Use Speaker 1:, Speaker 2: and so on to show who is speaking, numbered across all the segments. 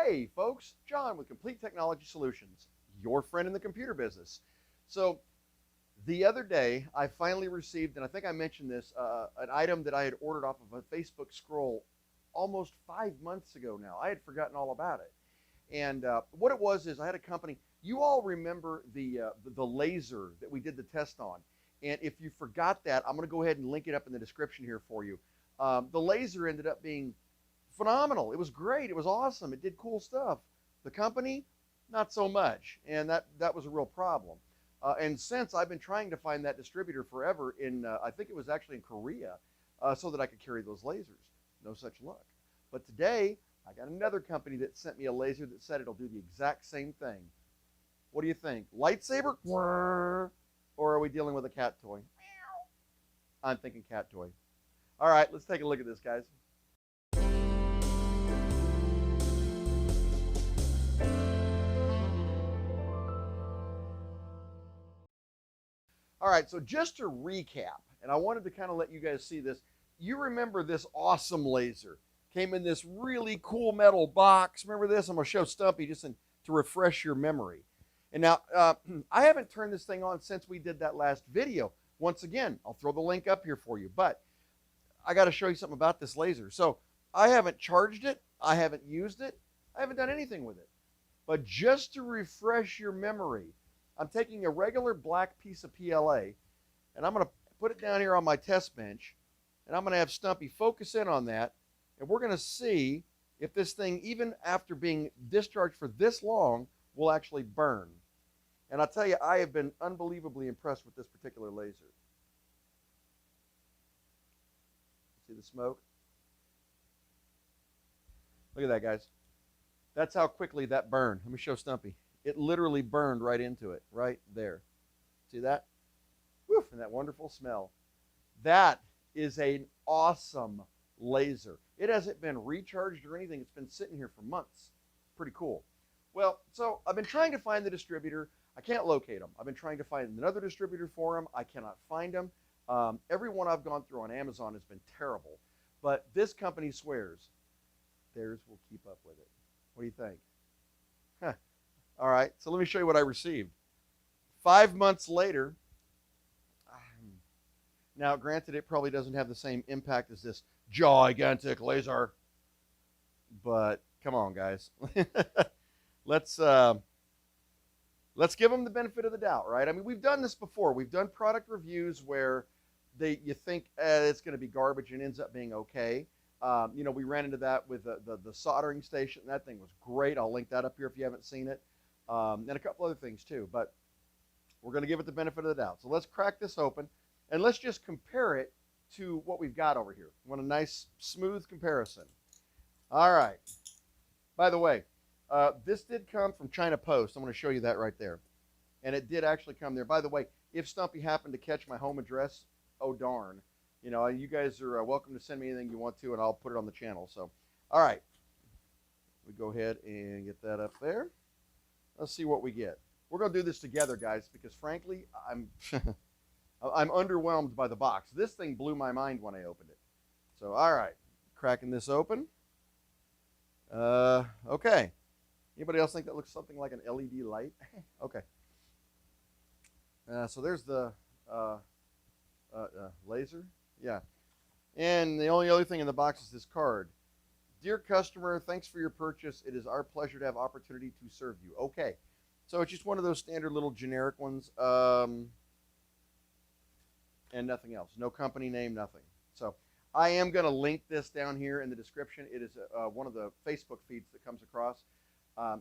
Speaker 1: Hey folks, John with Complete Technology Solutions, your friend in the computer business. So the other day I finally received, and I think I mentioned this, an item that I had ordered off of a Facebook scroll almost 5 months ago now. I had forgotten all about it. And what it was is I had a company, you all remember the laser that we did the test on. And if you forgot that, I'm gonna go ahead and link it up in the description here for you. The laser ended up being phenomenal. It was great. It was awesome. It did cool stuff. The company, not so much, and that was a real problem. And since I've been trying to find that distributor forever in, I think it was actually in Korea, so that I could carry those lasers. No such luck. But today, I got another company that sent me a laser that said it'll do the exact same thing. What do you think? Lightsaber? Or are we dealing with a cat toy? I'm thinking cat toy. All right, let's take a look at this, guys. All right, so just to recap, and I wanted to kind of let you guys see this. You remember this awesome laser. Came in this really cool metal box. Remember this? I'm going to show Stumpy just to refresh your memory. And now, I haven't turned this thing on since we did that last video. Once again, I'll throw the link up here for you. But I got to show you something about this laser. So I haven't charged it. I haven't used it. I haven't done anything with it. But just to refresh your memory, I'm taking a regular black piece of PLA, and I'm going to put it down here on my test bench, and I'm going to have Stumpy focus in on that, and we're going to see if this thing, even after being discharged for this long, will actually burn. And I'll tell you, I have been unbelievably impressed with this particular laser. See the smoke? Look at that, guys. That's how quickly that burned. Let me show Stumpy. It literally burned right into it, right there. See that? Woof, and that wonderful smell. That is an awesome laser. It hasn't been recharged or anything. It's been sitting here for months. Pretty cool. Well, so I've been trying to find the distributor. I can't locate them. I've been trying to find another distributor for them. I cannot find them. Every one I've gone through on Amazon has been terrible. But this company swears theirs will keep up with it. What do you think? Huh. All right, so let me show you what I received. 5 months later, now granted it probably doesn't have the same impact as this gigantic laser, but come on guys. let's give them the benefit of the doubt, right? I mean, we've done this before. We've done product reviews where you think it's going to be garbage and ends up being okay. You know, we ran into that with the soldering station. That thing was great. I'll link that up here if you haven't seen it. And a couple other things too, but we're going to give it the benefit of the doubt. So let's crack this open and let's just compare it to what we've got over here. We want a nice smooth comparison. All right. By the way, this did come from China Post. I'm going to show you that right there. And it did actually come there. By the way, if Stumpy happened to catch my home address, oh darn. You know, you guys are welcome to send me anything you want to, and I'll put it on the channel. So, all right. We go ahead and get that up there. Let's see what we get. We're going to do this together, guys, because frankly, I'm I'm underwhelmed by the box. This thing blew my mind when I opened it. So, all right, cracking this open. Okay. Anybody else think that looks something like an LED light? Okay. So there's the laser. Yeah. And the only other thing in the box is this card. Dear customer, thanks for your purchase. It is our pleasure to have opportunity to serve you. Okay. So it's just one of those standard little generic ones. And nothing else. No company name, nothing. So I am going to link this down here in the description. It is one of the Facebook feeds that comes across.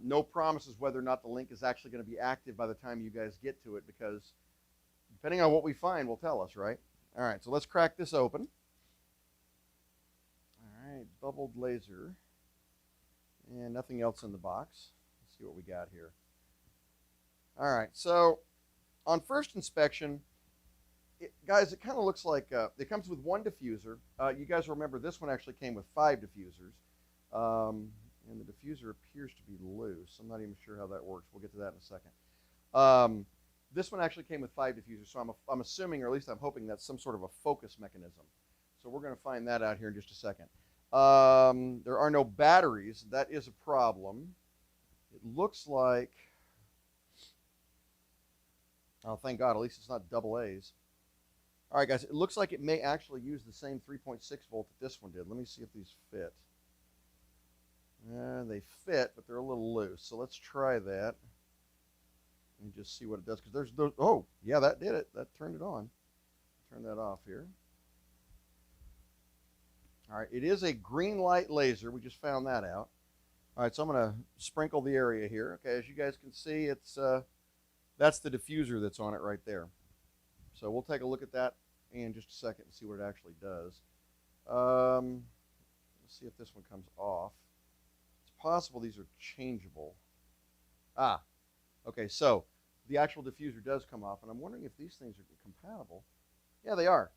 Speaker 1: No promises whether or not the link is actually going to be active by the time you guys get to it, because depending on what we find will tell us, right? All right, so let's crack this open. All right, bubbled laser. And nothing else in the box. Let's see what we got here. All right, so on first inspection, guys, it kind of looks like it comes with one diffuser. You guys remember this one actually came with 5 diffusers. And the diffuser appears to be loose. I'm not even sure how that works. We'll get to that in a second. This one actually came with 5 diffusers, so I'm assuming, or at least I'm hoping, that's some sort of a focus mechanism. So we're going to find that out here in just a second. There are no batteries. That is a problem. It looks like, oh, thank God, at least it's not double A's. All right, guys, it looks like it may actually use the same 3.6 volt that this one did. Let me see if these fit. They fit, but they're a little loose. So let's try that and just see what it does. Because there's those, oh, yeah, that did it. That turned it on. Turn that off here. All right, it is a green light laser. We just found that out. All right, so I'm going to sprinkle the area here. Okay, as you guys can see, it's that's the diffuser that's on it right there. So we'll take a look at that in just a second and see what it actually does. Let's see if this one comes off. It's possible these are changeable. Ah, okay, so the actual diffuser does come off, and I'm wondering if these things are compatible. Yeah, they are.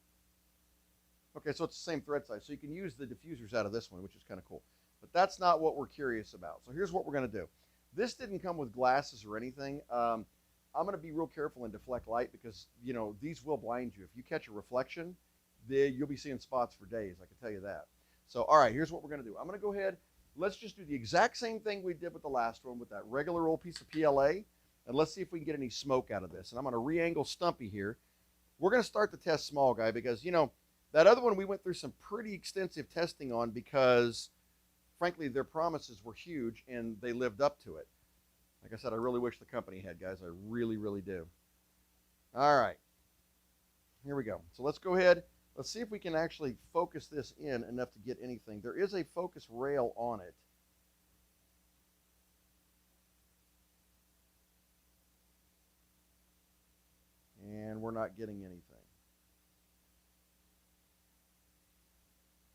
Speaker 1: Okay, so it's the same thread size. So you can use the diffusers out of this one, which is kind of cool. But that's not what we're curious about. So here's what we're going to do. This didn't come with glasses or anything. I'm going to be real careful and deflect light because, you know, these will blind you. If you catch a reflection, you'll be seeing spots for days, I can tell you that. So, all right, here's what we're going to do. I'm going to go ahead. Let's just do the exact same thing we did with the last one with that regular old piece of PLA, and let's see if we can get any smoke out of this. And I'm going to re-angle Stumpy here. We're going to start the test small, guy, because, you know, that other one we went through some pretty extensive testing on because, frankly, their promises were huge, and they lived up to it. Like I said, I really wish the company had, guys. I really, really do. All right. Here we go. So let's go ahead. Let's see if we can actually focus this in enough to get anything. There is a focus rail on it. And we're not getting anything.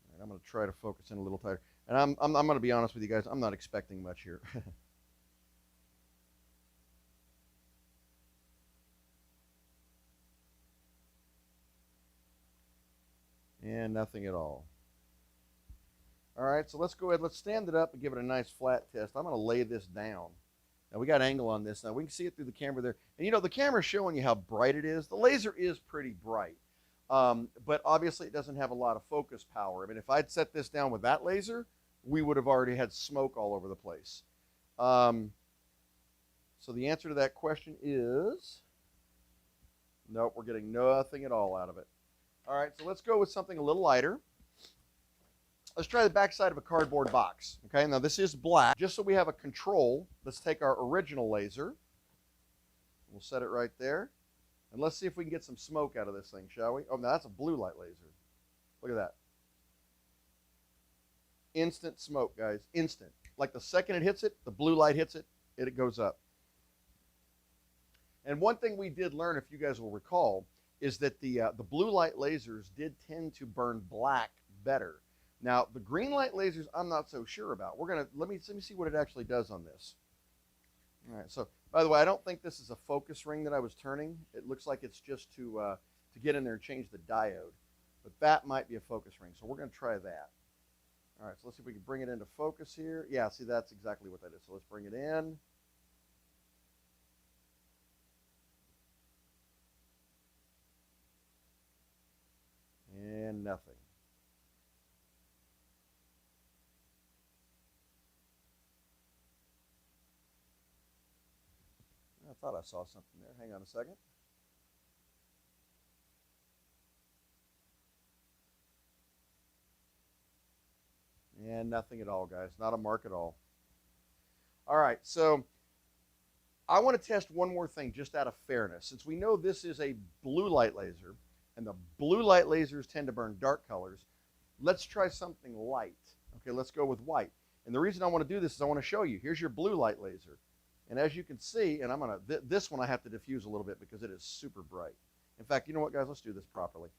Speaker 1: All right, I'm going to try to focus in a little tighter. And I'm going to be honest with you guys. I'm not expecting much here. And nothing at all. All right, so let's go ahead. Let's stand it up and give it a nice flat test. I'm going to lay this down. Now, we got angle on this. Now, we can see it through the camera there. And, you know, the camera's showing you how bright it is. The laser is pretty bright. But obviously, it doesn't have a lot of focus power. I mean, if I'd set this down with that laser, we would have already had smoke all over the place. So the answer to that question is, nope, we're getting nothing at all out of it. All right, so let's go with something a little lighter. Let's try the backside of a cardboard box. Okay, now this is black. Just so we have a control, let's take our original laser. We'll set it right there. And let's see if we can get some smoke out of this thing, shall we? Oh, no, that's a blue light laser. Look at that. Instant smoke, guys. Instant. Like the second it hits it, the blue light hits it, it goes up. And one thing we did learn, if you guys will recall, is that the blue light lasers did tend to burn black better. Now, the green light lasers, I'm not so sure about. Let me see what it actually does on this. All right, so, by the way, I don't think this is a focus ring that I was turning. It looks like it's just to get in there and change the diode. But that might be a focus ring, so we're going to try that. All right, so let's see if we can bring it into focus here. Yeah, see, that's exactly what that is. So let's bring it in. And nothing. I thought I saw something there. Hang on a second. And nothing at all, guys. Not a mark at all. All right, so I want to test one more thing just out of fairness. Since we know this is a blue light laser, and the blue light lasers tend to burn dark colors, let's try something light. Okay, let's go with white. And the reason I want to do this is I want to show you. Here's your blue light laser. And as you can see, and I'm going to, this one I have to diffuse a little bit because it is super bright. In fact, you know what, guys? Let's do this properly.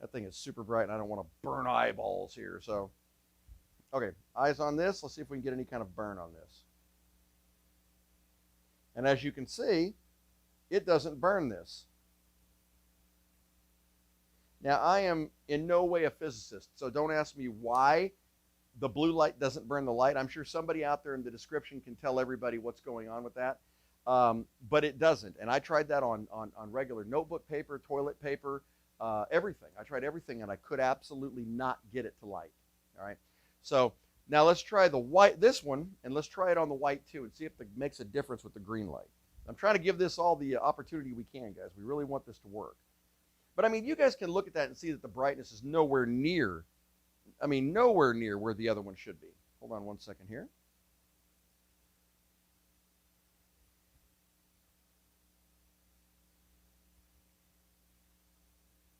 Speaker 1: That thing is super bright, and I don't want to burn eyeballs here. So, okay, eyes on this. Let's see if we can get any kind of burn on this. And as you can see, it doesn't burn this. Now, I am in no way a physicist, so don't ask me why the blue light doesn't burn the light. I'm sure somebody out there in the description can tell everybody what's going on with that. But it doesn't. And I tried that on regular notebook paper, toilet paper, everything. I tried everything, and I could absolutely not get it to light. All right. So now let's try the white, this one, and let's try it on the white too and see if it makes a difference with the green light. I'm trying to give this all the opportunity we can, guys. We really want this to work. But I mean, you guys can look at that and see that the brightness is nowhere near, I mean, nowhere near where the other one should be. Hold on one second here.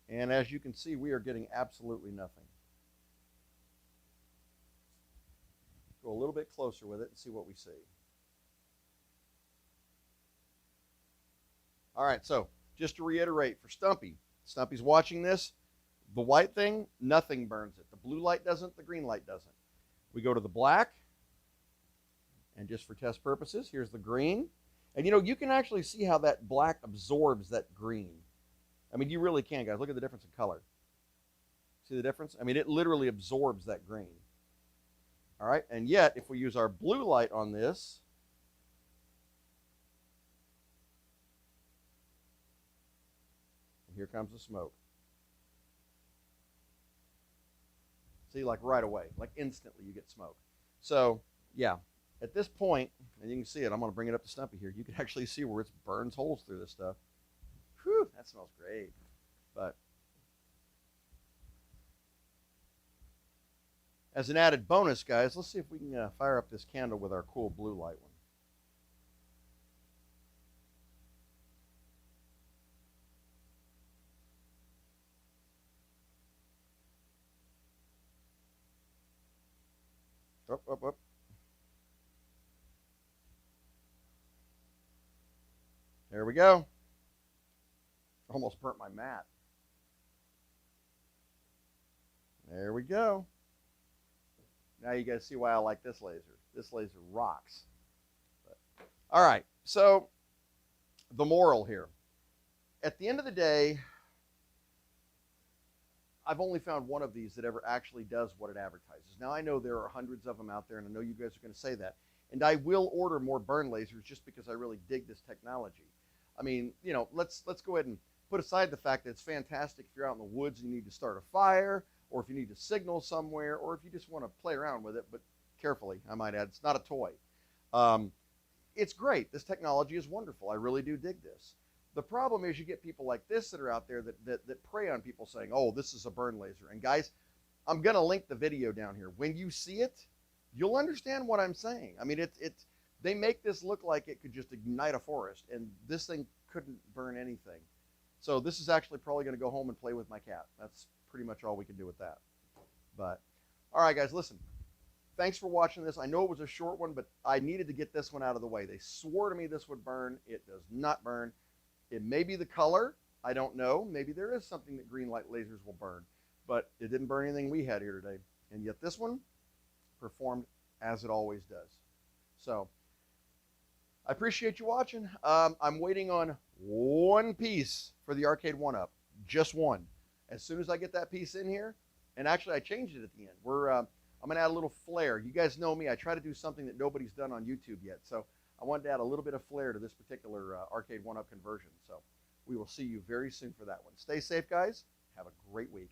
Speaker 1: And as you can see, we are getting absolutely nothing. Go a little bit closer with it and see what we see. All right, so just to reiterate for Stumpy, Stumpy's watching this. The white thing, nothing burns it. The blue light doesn't, the green light doesn't. We go to the black, and just for test purposes, here's the green. And you know, you can actually see how that black absorbs that green. I mean, you really can, guys. Look at the difference in color. See the difference? I mean, it literally absorbs that green. All right, and yet, if we use our blue light on this, and here comes the smoke. See, like right away, like instantly you get smoke. So, yeah, at this point, and you can see it, I'm going to bring it up to Stumpy here. You can actually see where it burns holes through this stuff. Whew, that smells great. But as an added bonus, guys, let's see if we can fire up this candle with our cool blue light one. Up, up, up. There we go. Almost burnt my mat. There we go. Now you guys see why I like this laser. This laser rocks. But, all right, so the moral here. At the end of the day, I've only found one of these that ever actually does what it advertises. Now I know there are hundreds of them out there, and I know you guys are going to say that. And I will order more burn lasers just because I really dig this technology. I mean, you know, let's go ahead and put aside the fact that it's fantastic if you're out in the woods and you need to start a fire, or if you need to signal somewhere, or if you just want to play around with it, but carefully, I might add. It's not a toy. It's great. This technology is wonderful. I really do dig this. The problem is you get people like this that are out there that prey on people saying, oh, this is a burn laser. And guys, I'm going to link the video down here. When you see it, you'll understand what I'm saying. I mean, they make this look like it could just ignite a forest, and this thing couldn't burn anything. So this is actually probably going to go home and play with my cat. That's pretty much all we can do with that. But, all right, guys, listen. Thanks for watching this. I know it was a short one, but I needed to get this one out of the way. They swore to me this would burn. It does not burn. It may be the color. I don't know. Maybe there is something that green light lasers will burn. But it didn't burn anything we had here today. And yet this one performed as it always does. So I appreciate you watching. I'm waiting on one piece for the Arcade 1-Up. Just one. As soon as I get that piece in here, and actually I changed it at the end. I'm going to add a little flair. You guys know me. I try to do something that nobody's done on YouTube yet. So I wanted to add a little bit of flair to this particular Arcade 1-Up conversion. So we will see you very soon for that one. Stay safe, guys. Have a great week.